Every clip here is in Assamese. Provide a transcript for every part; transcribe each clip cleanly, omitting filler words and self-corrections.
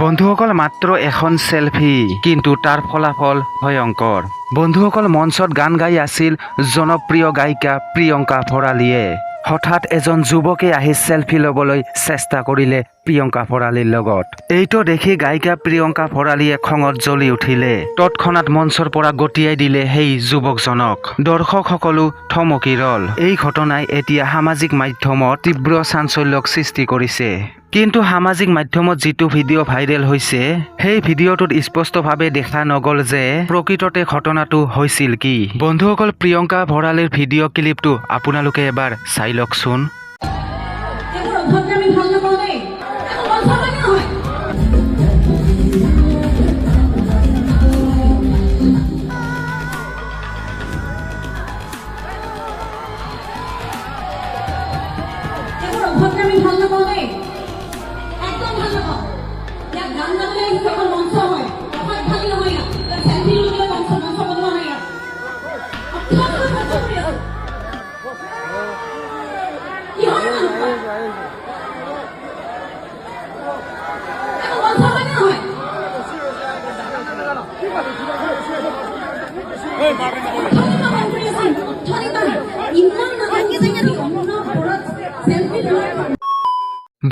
বন্ধুসকল মাত্ৰ এখন সেলফি কিন্তু তাৰ ফলাফল ভয়ংকৰ। বন্ধুসকল মঞ্চত গান গাই আছিল জনপ্ৰিয় গায়িকা প্ৰিয়ংকা ভৰালীয়ে। হঠাৎ এজন যুৱকে আহি সেলফি ল'বলৈ চেষ্টা কৰিলে প্ৰিয়ংকা ভৰালীৰ লগত। এইটো দেখি গায়িকা প্ৰিয়ংকা ভৰালীয়ে খঙত জ্বলি উঠিলে। তৎক্ষণাৎ মঞ্চৰ পৰা গতিয়াই দিলে সেই যুৱকজনক। দৰ্শকসকলো থমকি ৰল। এই ঘটনাই এতিয়া সামাজিক মাধ্যমত তীব্ৰ চাঞ্চল্যক সৃষ্টি কৰিছে। কিন্তু সামাজিক মাধ্যমত যিটো ভিডিঅ' ভাইৰেল হৈছে সেই ভিডিঅ'টোত স্পষ্টভাৱে দেখা নগ'ল যে প্ৰকৃততে ঘটনাটো হৈছিল কি। বন্ধুসকল প্ৰিয়ংকা ভৰালীৰ ভিডিঅ' ক্লিপটো আপোনালোকে এবাৰ চাই লওকচোন।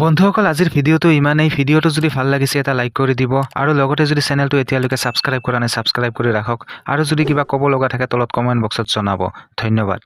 বন্ধুসকল আজিৰ ভিডিঅ'টো ইমানেই। ভিডিঅ'টো যদি ভাল লাগিছে এটা লাইক কৰি দিব আৰু লগতে যদি চেনেলটো এতিয়ালৈকে ছাবস্ক্ৰাইব কৰা নাই ছাবস্ক্ৰাইব কৰি ৰাখক আৰু যদি কিবা ক'ব লগা থাকে তলত কমেণ্ট বক্সত জনাব। ধন্যবাদ।